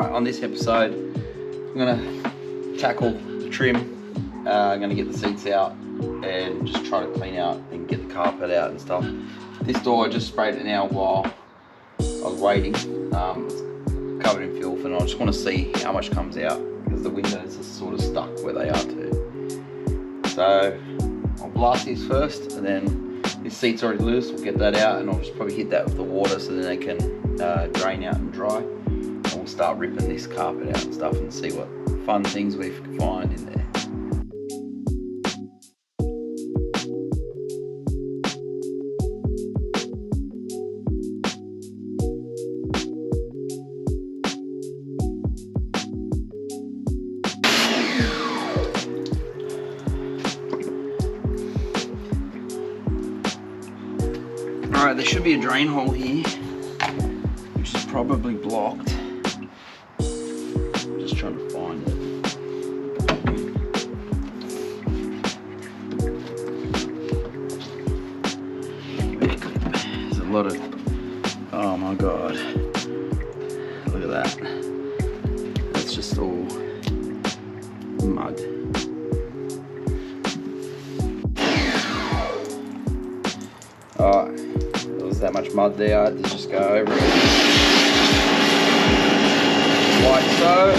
On this episode, I'm gonna tackle the trim. I'm gonna get the seats out and just try to clean out and get the carpet out and stuff. This door, I just sprayed it now while I was waiting. It's covered in filth, and I just want to see how much comes out because the windows are sort of stuck where they are too. So I'll blast these first, and then this seat's already loose. We'll get that out, and I'll just probably hit that with the water so then they can drain out and dry. And we'll start ripping this carpet out and stuff and see what fun things we can find in there. Alright, there should be a drain hole here, which is probably blocked. I'm just trying to find it. There's a lot of, oh my god, look at that. That's just all mud. Alright. That much mud there, I had to just go over it like so.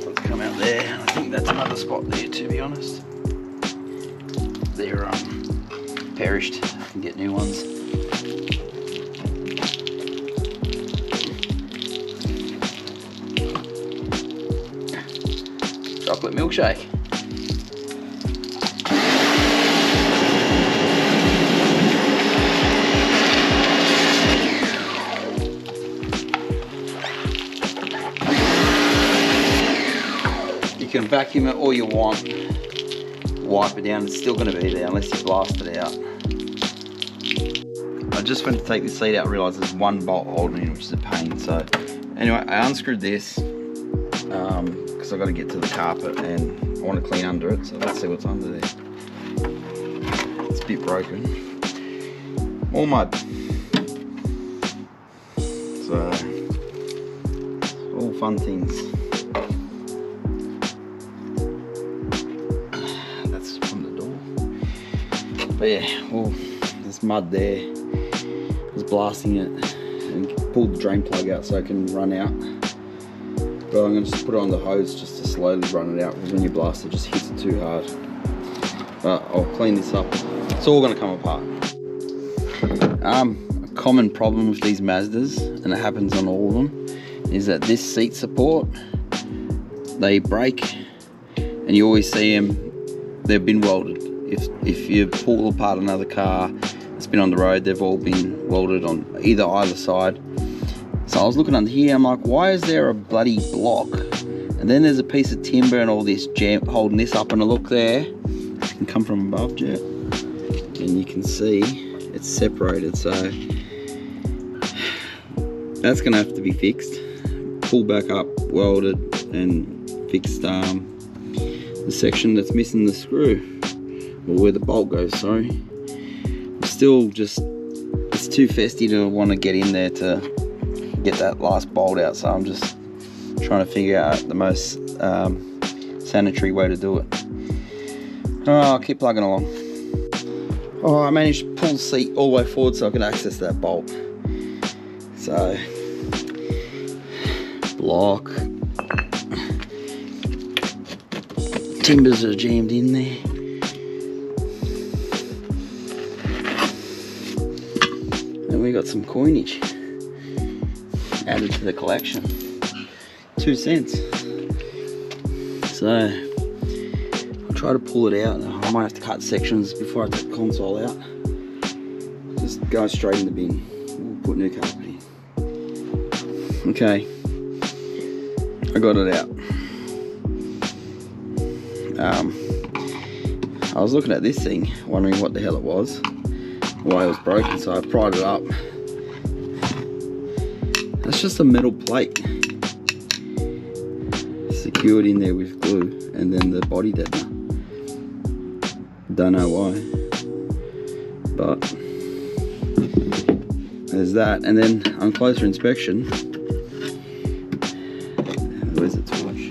Let's come out there. I think that's another spot there, to be honest. They're perished. I can get new ones. Chocolate milkshake. You can vacuum it all you want, wipe it down, it's still going to be there unless you blast it out. I just went to take the seat out and realised there's one bolt holding it, which is a pain. So anyway, I unscrewed this. Because I've got to get to the carpet and I want to clean under it, so let's see what's under there. It's a bit broken. More mud. So, all fun things. That's from the door. But yeah, well, there's mud there. I was blasting it and pulled the drain plug out so I can run out. But I'm going to just put it on the hose just to slowly run it out, because when you blast it just hits it too hard. But I'll clean this up. It's all going to come apart. A common problem with these Mazdas, and it happens on all of them, is that this seat support, they break, and you always see them, they've been welded. If you pull apart another car that's been on the road, they've all been welded on either side. So I was looking under here, I'm like, why is there a bloody block? And then there's a piece of timber and all this jam holding this up, and I look there, it can come from above, Jet, and you can see it's separated, so that's gonna have to be fixed. Pull back up, welded, and fixed the section that's missing the screw, or where the bolt goes, sorry. I'm still just, it's too festy to want to get in there to get that last bolt out, so I'm just trying to figure out the most sanitary way to do it. I'll keep plugging along. Oh, I managed to pull the seat all the way forward so I can access that bolt. So, block. Timbers are jammed in there. And we got some coinage added to the collection. 2 cents. So I'll try to pull it out. I might have to cut sections before I take the console out. Just go straight in the bin. We'll put new carpet in. Okay, I got it out. I was looking at this thing, wondering what the hell it was, why it was broken, so I pried it up. That's just a metal plate secured in there with glue, and then the body deadener. don't know why, but there's that. And then on closer inspection, where's the torch?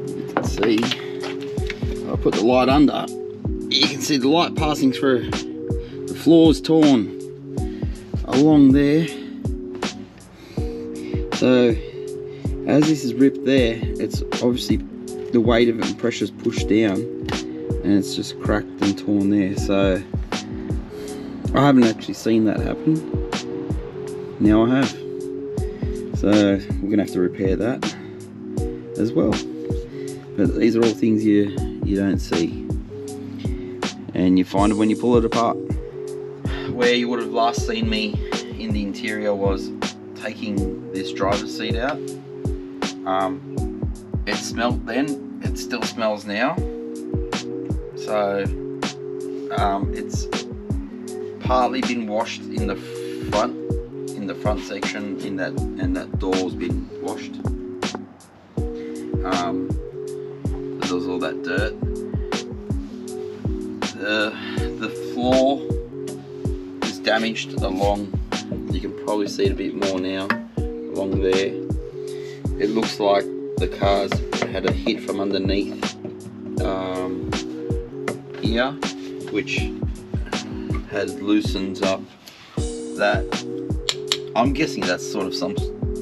You can see, I put the light under, you can see the light passing through. The floor's torn along there. So as this is ripped there, it's obviously the weight of it and pressure's pushed down, and it's just cracked and torn there. So I haven't actually seen that happen. Now I have. So we're gonna have to repair that as well. But these are all things you don't see, and you find it when you pull it apart. Where you would have last seen me in the interior was taking this driver's seat out. It smelled then, it still smells now. So it's partly been washed in the front section, and that door's been washed. There was all that dirt. The floor is damaged along, you can probably see it a bit more now, along there. It looks like the car's had a hit from underneath here, which has loosened up that. I'm guessing that's sort of some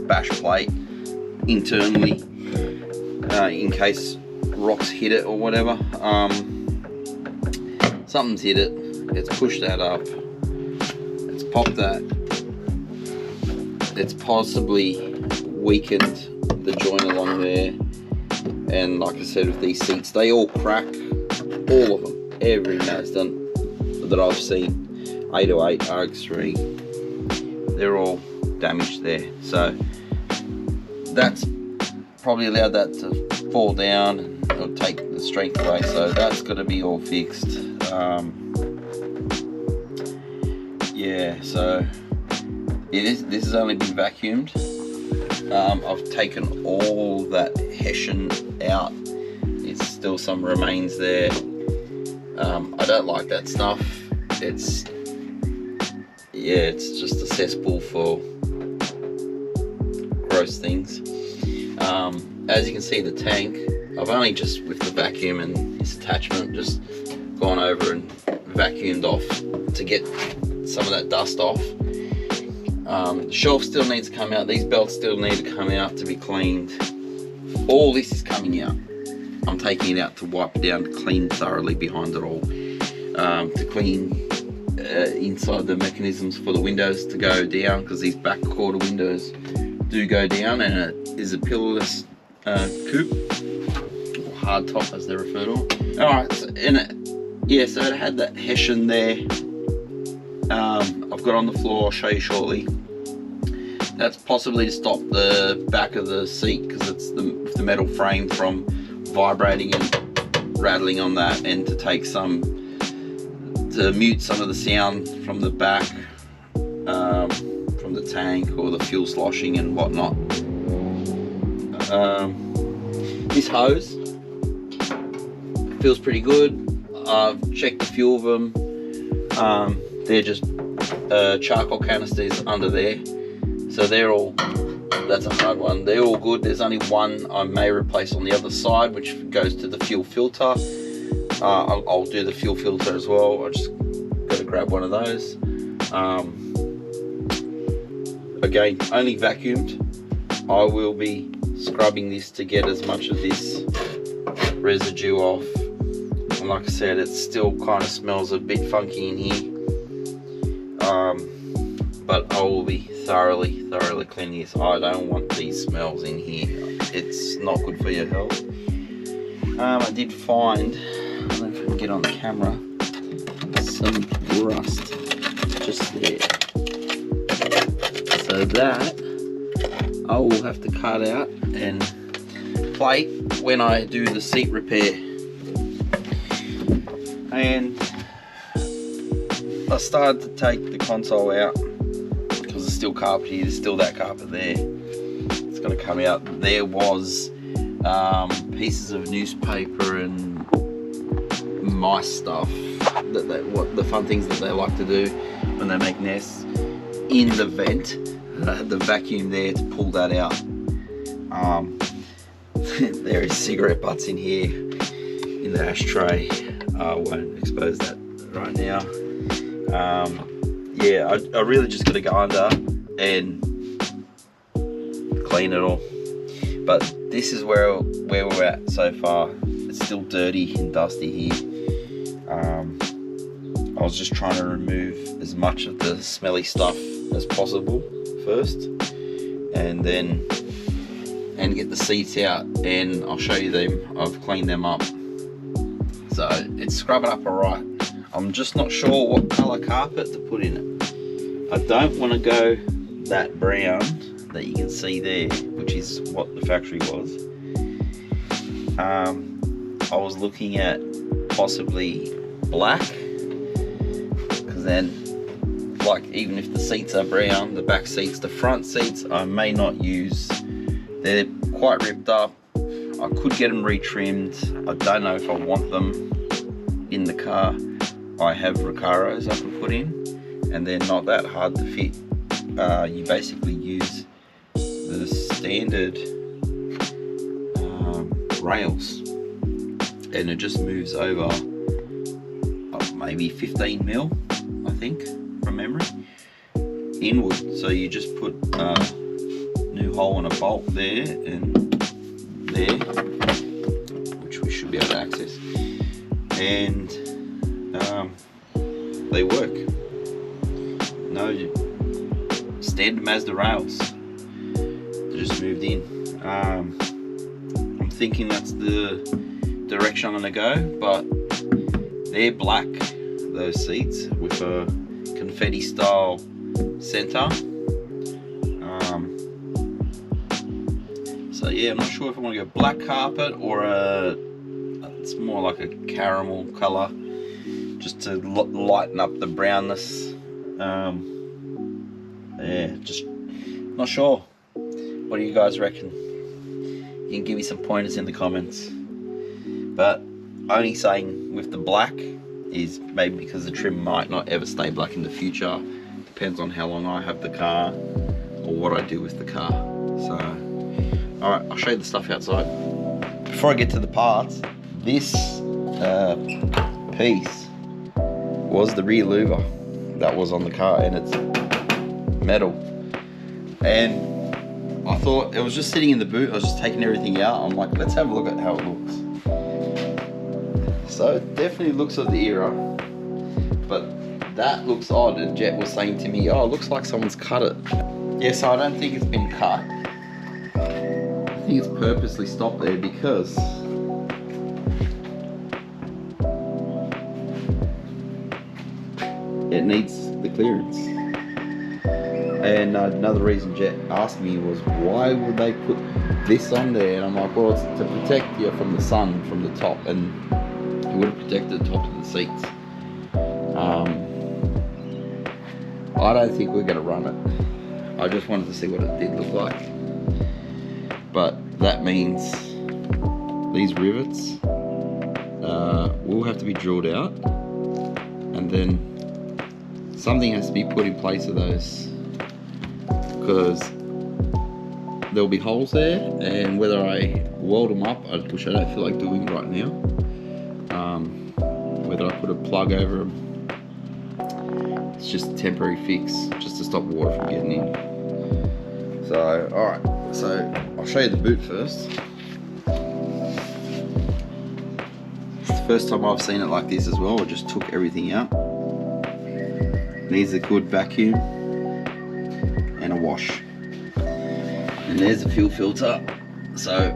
bash plate internally, in case rocks hit it or whatever. Something's hit it, it's pushed that up, it's popped that, it's possibly weakened the joint along there. And like I said, with these seats, they all crack, all of them, every Mazda that I've seen, 808, RX3, they're all damaged there. So that's probably allowed that to fall down and it'll take the strength away, so that's got to be all fixed. Yeah, so this has only been vacuumed. I've taken all that hessian out. It's still some remains there. I don't like that stuff. It's just a cesspool for gross things. As you can see, the tank, I've only just, with the vacuum and this attachment, just gone over and vacuumed off to get some of that dust off. The shelf still needs to come out, these belts still need to come out to be cleaned. All this is coming out. I'm taking it out to wipe it down, to clean thoroughly behind it all, to clean inside the mechanisms for the windows to go down, because these back quarter windows do go down, and it is a pillarless coupe, or hard top as they refer to it. Alright, so, so it had that hessian there. I've got on the floor, I'll show you shortly. That's possibly to stop the back of the seat, because it's the metal frame from vibrating and rattling on that, and to mute some of the sound from the back, from the tank or the fuel sloshing and whatnot. This hose feels pretty good. I've checked a few of them. They're just charcoal canisters under there, so they're all, that's a hard one, they're all good. There's only one I may replace on the other side, which goes to the fuel filter. I'll do the fuel filter as well. I just got to grab one of those. Again, only vacuumed. I will be scrubbing this to get as much of this residue off. And like I said, it still kind of smells a bit funky in here. But I will be thoroughly cleaning this. I don't want these smells in here. It's not good for your health. I did find, I don't know if I can get on the camera, some rust just there. So that I will have to cut out and plate when I do the seat repair. And I started to take the console out because there's still carpet here, there's still that carpet there. It's going to come out. There was pieces of newspaper and mice stuff, what the fun things that they like to do when they make nests in the vent. I had the vacuum there to pull that out. There is cigarette butts in here in the ashtray. I won't expose that right now. Yeah, I really just got to go under and clean it all. But this is where we're at so far. It's still dirty and dusty here. I was just trying to remove as much of the smelly stuff as possible first, and get the seats out, and I'll show you them. I've cleaned them up, so it's scrubbing up alright. I'm just not sure what colour carpet to put in it. I don't want to go that brown that you can see there, which is what the factory was. I was looking at possibly black, because then, like, even if the seats are brown, the back seats, the front seats, I may not use. They're quite ripped up. I could get them retrimmed. I don't know if I want them in the car. I have Recaros I can put in, and they're not that hard to fit. You basically use the standard rails, and it just moves over maybe 15 mil, I think, from memory, inward. So you just put a new hole and a bolt there and there, which we should be able to access, and they work. No standard Mazda rails, they just moved in. I'm thinking that's the direction I'm gonna go, but they're black, those seats, with a confetti style center. So yeah, I'm not sure if I want to go black carpet or it's more like a caramel color, just to lighten up the brownness. Yeah, just not sure. What do you guys reckon? You can give me some pointers in the comments. But only saying with the black is maybe because the trim might not ever stay black in the future. Depends on how long I have the car or what I do with the car. So, alright, I'll show you the stuff outside. Before I get to the parts, this piece was the rear louver that was on the car, and it's metal. And I thought it was just sitting in the boot. I was just taking everything out. I'm like, let's have a look at how it looks. So it definitely looks of the era, but that looks odd. And Jet was saying to me, oh, it looks like someone's cut it. Yeah, so I don't think it's been cut. I think it's purposely stopped there because it needs the clearance. And another reason Jet asked me was, why would they put this on there? And I'm like, well, it's to protect you from the sun from the top, and it would have protected the top of the seats. I don't think we're going to run it. I just wanted to see what it did look like. But that means these rivets will have to be drilled out, and then something has to be put in place of those, because there'll be holes there, and whether I weld them up, which I don't feel like doing right now, whether I put a plug over them, it's just a temporary fix, just to stop water from getting in. So, alright, so I'll show you the boot first. It's the first time I've seen it like this as well. I just took everything out. Needs a good vacuum and a wash. And there's the fuel filter, so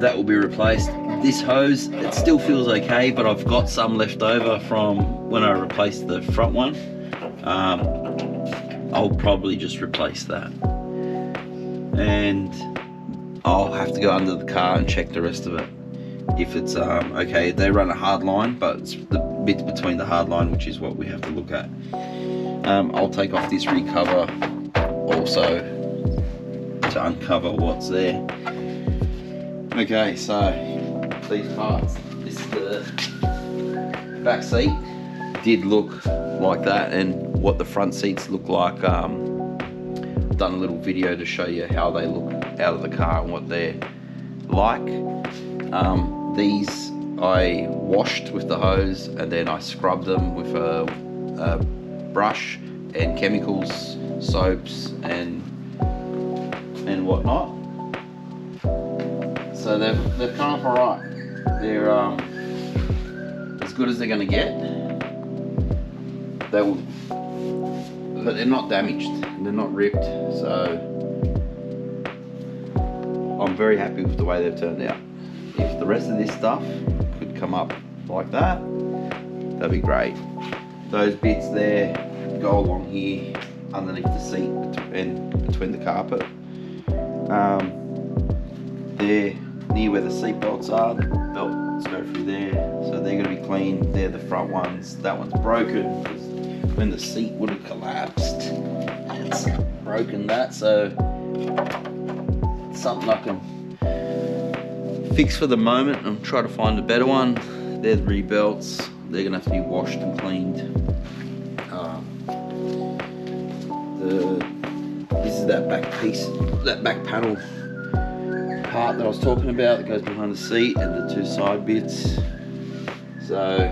that will be replaced. This hose, it still feels okay, but I've got some left over from when I replaced the front one. I'll probably just replace that, and I'll have to go under the car and check the rest of it. If it's okay, they run a hard line, but it's the bits between the hard line, which is what we have to look at. I'll take off this rear cover also to uncover what's there. Okay, so these parts, this is the back seat did look like that, and what the front seats look like. I've done a little video to show you how they look out of the car and what they're like. These I washed with the hose, and then I scrubbed them with a brush and chemicals, soaps and whatnot. So they've come up alright. They're as good as they're gonna get. But they're not damaged, they're not ripped, so I'm very happy with the way they've turned out. If the rest of this stuff could come up like that, that'd be great. Those bits there go along here underneath the seat and between the carpet. They're near where the seat belts are. The belts go through there, so they're going to be clean. They're the front ones. That one's broken because when the seat would have collapsed, it's broken that. So it's something I can fix for the moment and try to find a better one. They're the re-belts. They're going to have to be washed and cleaned. This is that back piece, that back panel part that I was talking about that goes behind the seat, and the two side bits. So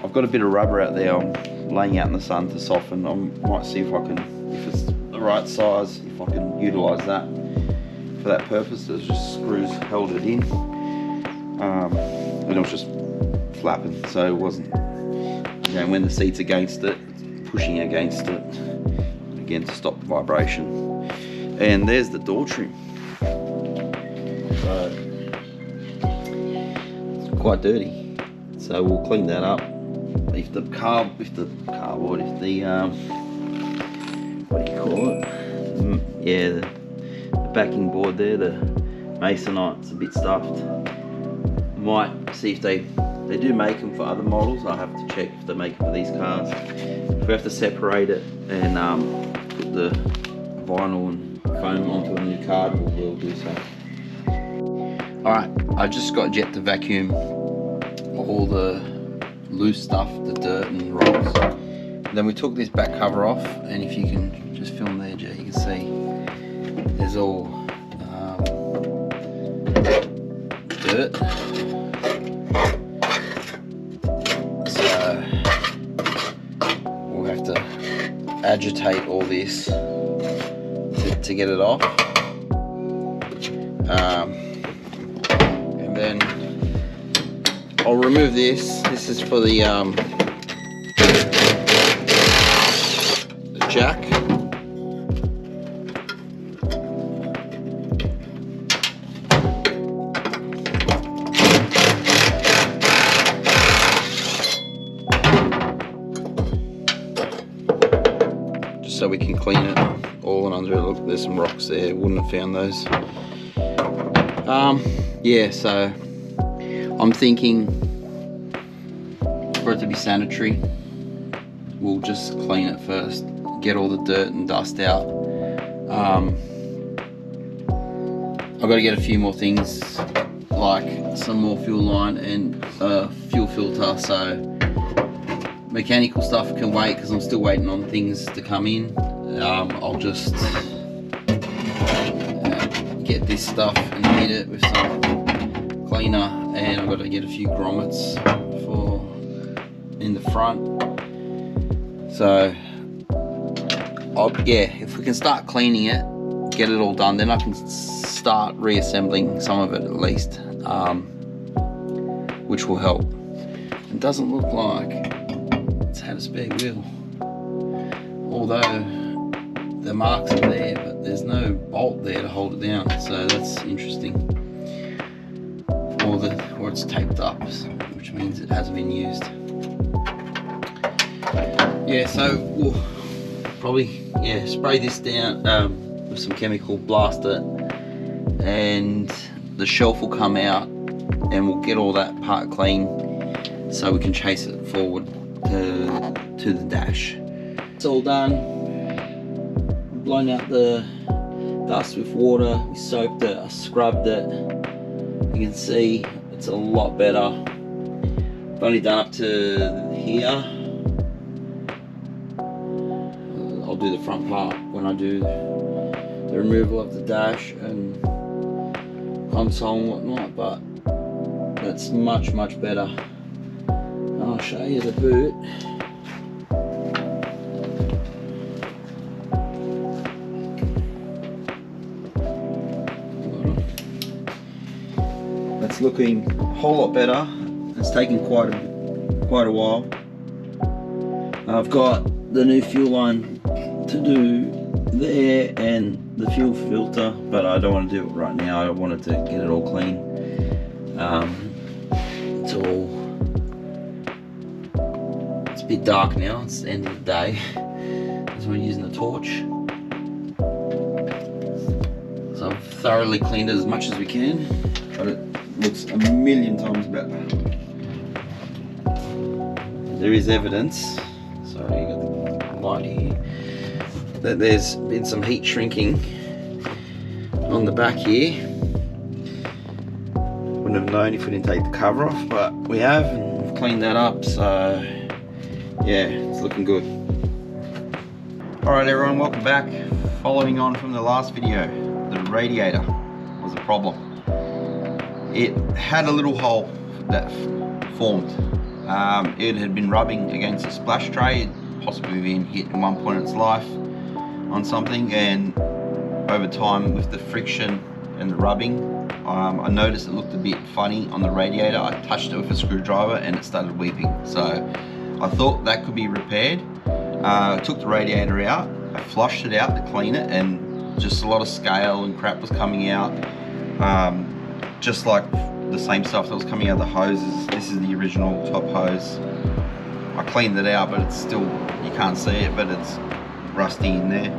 I've got a bit of rubber out there I'm laying out in the sun to soften. I might see if I can, if it's the right size, if I can utilise that for that purpose. There's just screws held it in, and it was just flapping, so it wasn't, you know, when the seat's against it, it's pushing against it again to stop the vibration. And there's the door trim. So it's quite dirty, so we'll clean that up. If the cardboard, if the what do you call it? Yeah, the backing board there, the masonite's a bit stuffed. Might see if they do make them for other models. I'll have to check if they make them for these cars. If we have to separate it and put the vinyl and foam onto a new card, we'll do so. Alright, I just got Jet to vacuum all the loose stuff, the dirt and rocks. And then we took this back cover off, and if you can just film there, Jet, you can see there's all dirt. So we'll have to agitate all this to get it off. And then I'll remove this. This is for the jack. Just so we can clean it all and under it. Look, there's some rocks there, wouldn't have found those. Yeah, so I'm thinking for it to be sanitary, we'll just clean it first, get all the dirt and dust out. I've got to get a few more things, like some more fuel line and a fuel filter, so mechanical stuff can wait because I'm still waiting on things to come in. I'll just get this stuff and hit it with some cleaner, and I've got to get a few grommets for in the front. So yeah, if we can start cleaning it, get it all done, then I can start reassembling some of it at least, which will help. It doesn't look like it's had a spare wheel, although the marks are there, but there's no bolt there to hold it down, so that's interesting. Or it's taped up, which means it hasn't been used. Yeah, so we'll probably spray this down with some chemical, blast it, and the shelf will come out, and we'll get all that part clean so we can chase it forward to the dash. It's all done. Blown out the dust with water, we soaked it, I scrubbed it. You can see it's a lot better. I've only done up to here. I'll do the front part when I do the removal of the dash and console and whatnot, but that's much better. And I'll show you the boot. That's looking a whole lot better. It's taken quite a while. I've got the new fuel line to do there and the fuel filter, but I don't want to do it right now. I wanted to get it all clean. It's a bit dark now. It's the end of the day, so we're using the torch. So I've thoroughly cleaned it as much as we can, but it looks a million times better. There is evidence, sorry, you got the light here, that there's been some heat shrinking on the back here. Wouldn't have known if we didn't take the cover off, but we have, and we've cleaned that up, so yeah, it's looking good. Alright everyone, welcome back. Following on from the last video, the radiator was a problem. It had a little hole that formed. It had been rubbing against a splash tray. It possibly been hit at one point in its life on something, and over time with the friction and the rubbing, I noticed it looked a bit funny on the radiator. I touched it with a screwdriver and it started weeping. So I thought that could be repaired. I took the radiator out, I flushed it out to clean it, and just a lot of scale and crap was coming out. Just like the same stuff that was coming out of the hoses. This is the original top hose. I cleaned it out, but it's still, you can't see it, but it's rusty in there,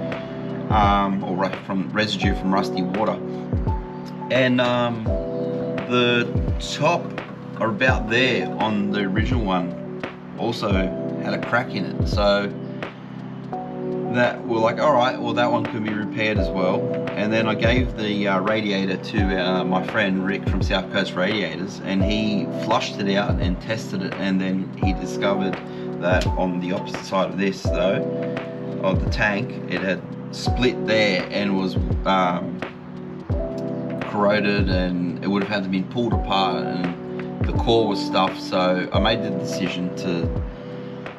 or from residue from rusty water. And the top, or about there on the original one, also had a crack in it. So that we're like, all right, well that one could be repaired as well. And then I gave the radiator to my friend Rick from South Coast Radiators, and he flushed it out and tested it, and then he discovered that on the opposite side of this though, of the tank, it had split there and was corroded, and it would have had to be pulled apart, and the core was stuffed. So I made the decision to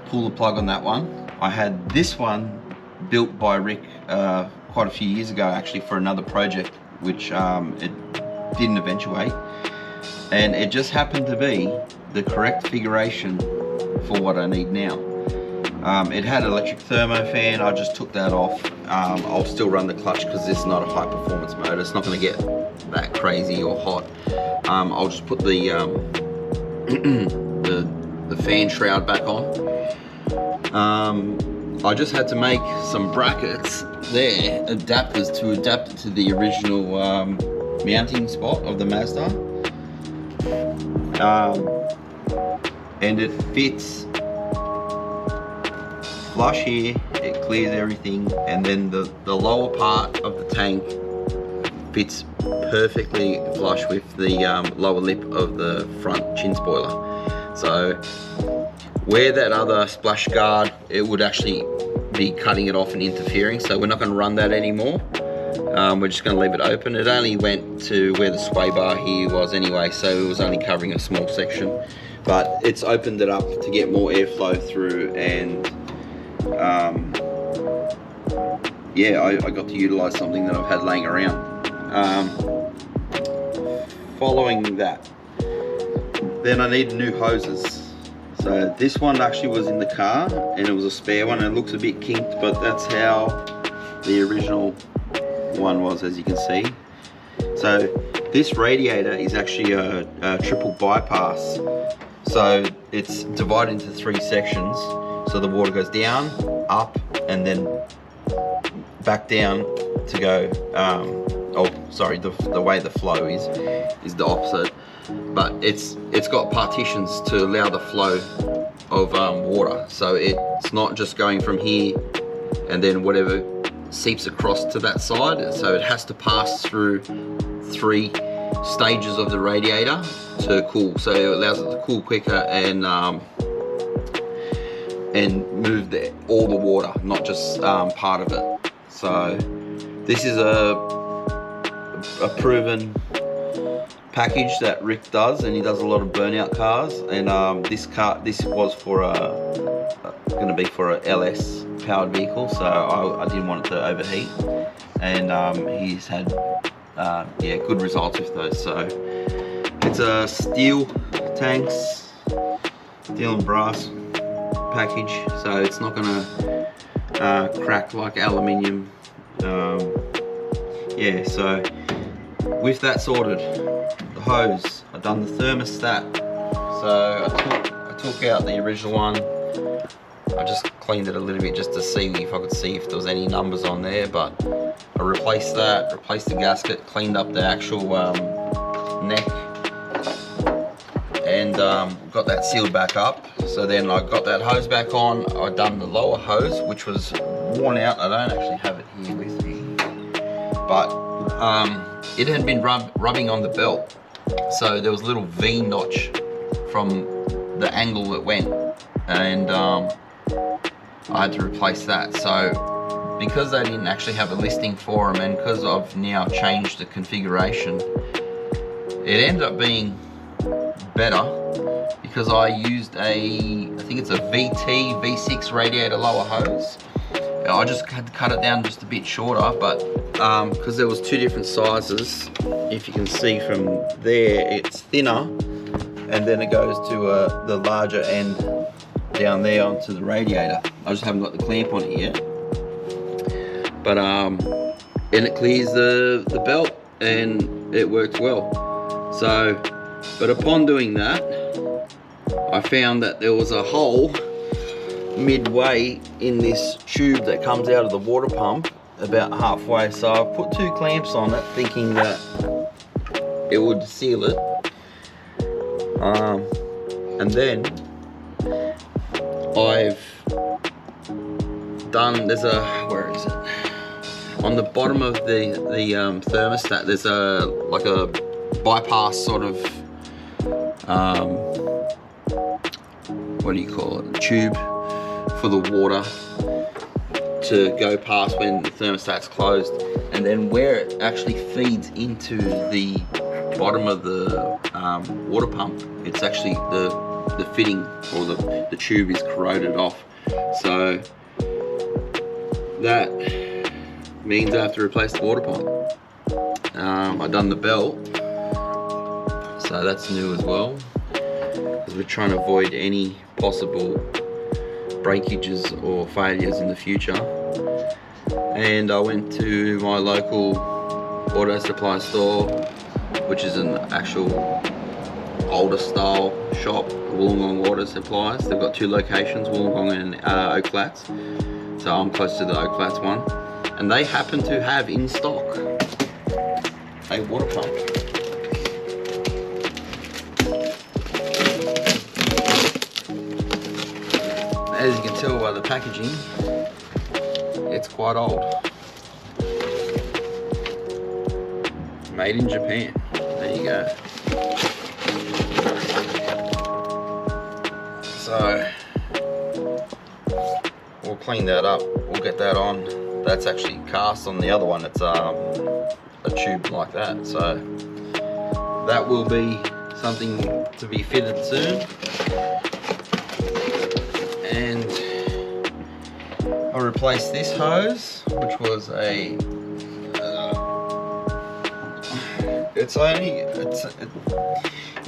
pull the plug on that one. I had this one built by Rick quite a few years ago, actually, for another project, which it didn't eventuate, and it just happened to be the correct configuration for what I need now. It had electric thermo fan. I just took that off. I'll still run the clutch because this is not a high performance motor. It's not going to get that crazy or hot. I'll just put the the fan shroud back on. I just had to make some brackets there, adapters to adapt it to the original mounting spot of the Mazda, and it fits flush here. It clears everything, and then the lower part of the tank fits perfectly flush with the lower lip of the front chin spoiler. So where that other splash guard, it would actually be cutting it off and interfering, so we're not going to run that anymore. We're just going to leave it open. It only went to where the sway bar here was anyway, so it was only covering a small section, but it's opened it up to get more airflow through, and yeah, I got to utilize something that I've had laying around. Following that, then I need new hoses. So this one actually was in the car, and it was a spare one, and it looks a bit kinked, but that's how the original one was, as you can see. So this radiator is actually a triple bypass. So it's divided into 3 sections. So the water goes down, up, and then back down to go, oh sorry, the way the flow is the opposite. But it's got partitions to allow the flow of water. So it's not just going from here and then whatever seeps across to that side. So it has to pass through 3 stages of the radiator to cool, so it allows it to cool quicker and move all the water, not just part of it. So this is a proven package that Rick does, and he does a lot of burnout cars. And this was for going to be for a LS powered vehicle, so I didn't want it to overheat, and he's had yeah, good results with those. So it's a steel tanks, steel and brass package, so it's not gonna crack like aluminium. Yeah, so with that sorted, the hose, I've done the thermostat. So I took out the original one. I just cleaned it a little bit just to see if I could see if there was any numbers on there, but I replaced that, replaced the gasket, cleaned up the actual neck, and got that sealed back up. So then I got that hose back on. I done the lower hose, which was worn out. I don't actually have it here with me, but it had been rubbing on the belt, so there was a little V notch from the angle it went, and I had to replace that. So because they didn't actually have a listing for them, and because I've now changed the configuration, it ended up being better because I used I think it's a V6 radiator lower hose. I just had to cut it down just a bit shorter, but because there was two different sizes, if you can see from there, it's thinner, and then it goes to the larger end down there onto the radiator. I just haven't got the clamp on it yet, but and it clears the belt, and it worked well. So, but upon doing that, I found that there was a hole midway in this tube that comes out of the water pump, about halfway. So I put two clamps on it, thinking that it would seal it, and then I've done, there's a, where is it? On the bottom of the thermostat, there's like a bypass sort of, what do you call it? Tube for the water to go past when the thermostat's closed. And then where it actually feeds into the bottom of the water pump, it's actually the fitting, or the tube is corroded off. So that means I have to replace the water pump. I've done the belt, so that's new as well, because we're trying to avoid any possible breakages or failures in the future. And I went to my local auto supply store, which is an actual older style shop, Wollongong Auto Supplies. They've got two locations, Wollongong and Oak Flats. So I'm close to the Oak Flats one, and they happen to have in stock a water pump. As you can tell by the packaging, it's quite old. Made in Japan. There you go. So we'll clean that up. We'll get that on. That's actually cast on the other one. It's a tube like that. So that will be something to be fitted soon. And I replaced this hose, which was a it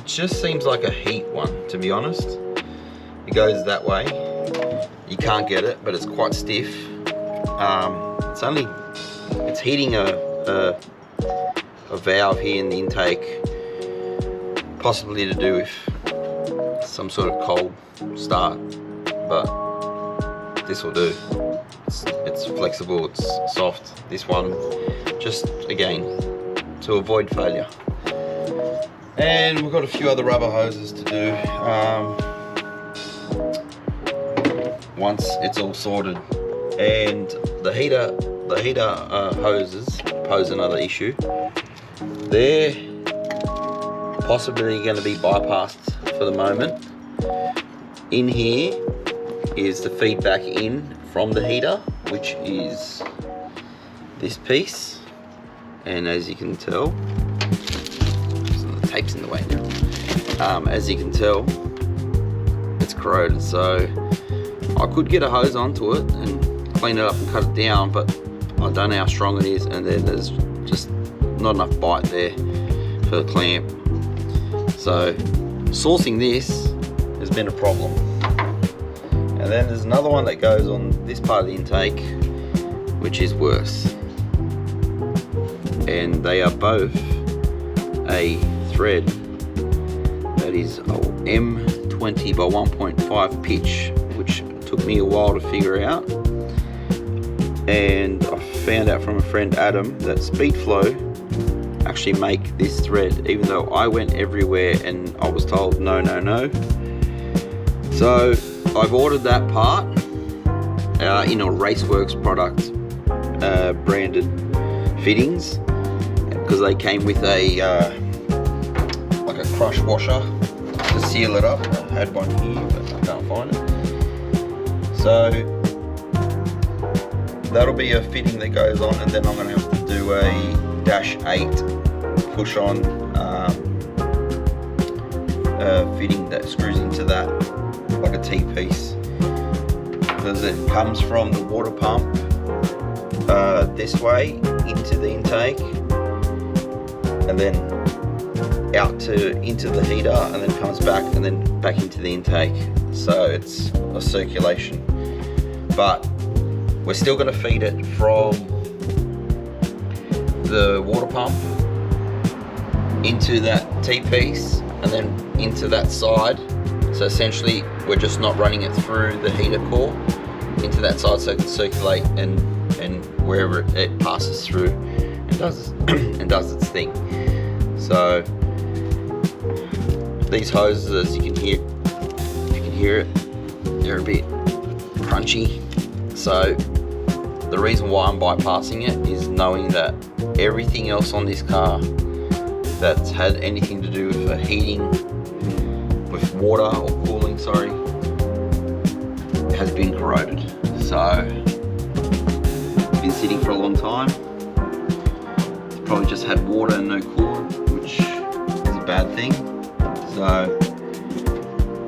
just seems like a heat one, to be honest. It goes that way. You can't get it, but it's quite stiff. It's heating a valve here in the intake, possibly to do with some sort of cold start, but this will do. It's flexible, it's soft. This one, just again, to avoid failure. And we've got a few other rubber hoses to do once it's all sorted. And the heater hoses pose another issue. They're possibly going to be bypassed for the moment. In here is the feedback in from the heater, which is this piece, and as you can tell, some of the tape's in the way now. As you can tell, it's corroded, so I could get a hose onto it and clean it up and cut it down, but I don't know how strong it is, and then there's just not enough bite there for the clamp. So sourcing this has been a problem. And then there's another one that goes on this part of the intake, which is worse. And they are both a thread that is M20 by 1.5 pitch, which took me a while to figure out. And I found out from a friend, Adam, that Speedflow actually make this thread, even though I went everywhere and I was told no, no, no. So I've ordered that part in a Raceworks product branded fittings, because they came with a like a crush washer to seal it up. I had one here, but I can't find it. So that'll be a fitting that goes on, and then I'm going to have to do a -8 push on fitting that screws into that like a T-piece, because it comes from the water pump this way into the intake, and then out into the heater, and then comes back and then back into the intake. So it's a circulation, but we're still going to feed it from the water pump into that T-piece and then into that side. So essentially we're just not running it through the heater core into that side, so it can circulate and wherever it passes through and does and does its thing. So these hoses, as you can hear it, they're a bit crunchy. So the reason why I'm bypassing it is knowing that everything else on this car that's had anything to do with heating, with water or cooling, sorry, has been corroded. So it's been sitting for a long time. It's probably just had water and no coolant, which is a bad thing. So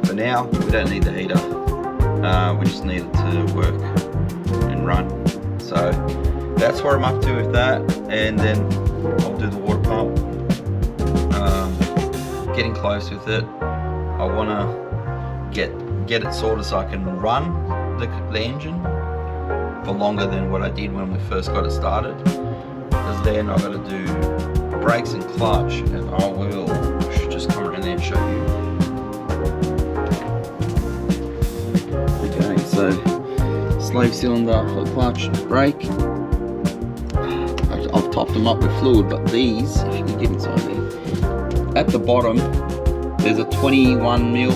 for now, we don't need the heater. We just need it to work and run. So that's where I'm up to with that, and then I'll do the water pump. Getting close with it. I want to get it sorted so I can run the engine for longer than what I did when we first got it started, because then I've got to do brakes and clutch, and I will just come around there and show you. Okay, so slave cylinder for the clutch, brake. I've topped them up with fluid, but these, if you can get inside there, at the bottom there's a 21mm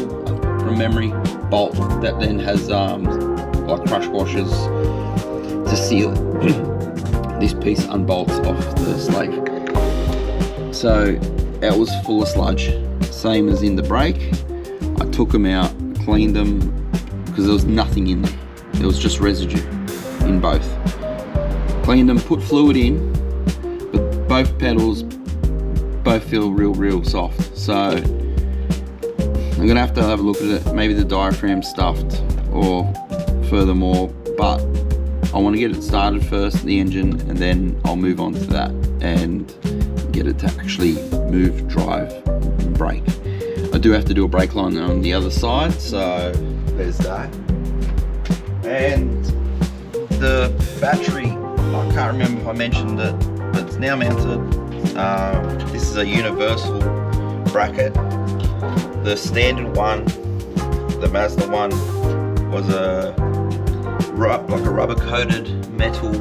from memory bolt that then has like crush washers to seal it. This piece unbolts off the slave. So it was full of sludge, same as in the brake. I took them out, cleaned them, because there was nothing in them. There was just residue in both. Cleaned them, put fluid in, but both pedals feel real soft. So I'm gonna have to have a look at it. Maybe the diaphragm's stuffed or furthermore, but I want to get it started first, the engine, and then I'll move on to that and get it to actually move, drive, and brake. I do have to do a brake line on the other side, so there's that. And the battery, I can't remember if I mentioned it, but it's now mounted. This is a universal bracket. The standard one, the Mazda one, was like a rubber coated metal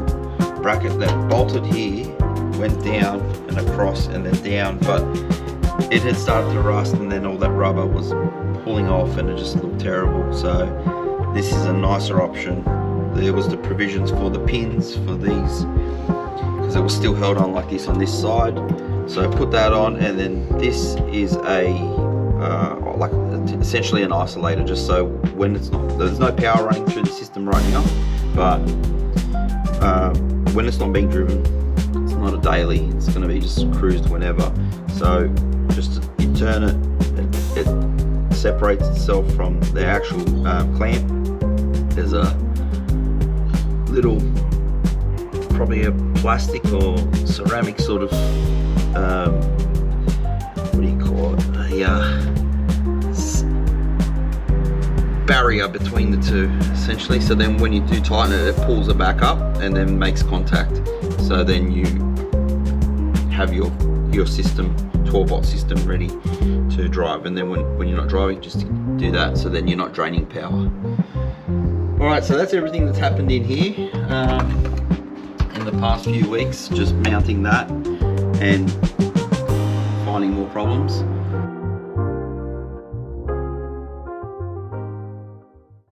bracket that bolted here, went down and across and then down, but it had started to rust, and then all that rubber was pulling off and it just looked terrible. So this is a nicer option. There was the provisions for the pins for these, because it was still held on like this on this side, So put that on, and then this is a like essentially an isolator, just so when there's no power running through the system right now, but when it's not being driven, it's not a daily, it's going to be just cruised whenever. So just you turn it separates itself from the actual clamp. There's a little, probably a plastic or ceramic sort of what do you call it, a barrier between the two, essentially. So then when you do tighten it, it pulls it back up and then makes contact. So then you have your system, 12-volt system, ready to drive. And then when you're not driving, just do that, so then you're not draining power. Alright, so that's everything that's happened in here in the past few weeks, just mounting that and finding more problems.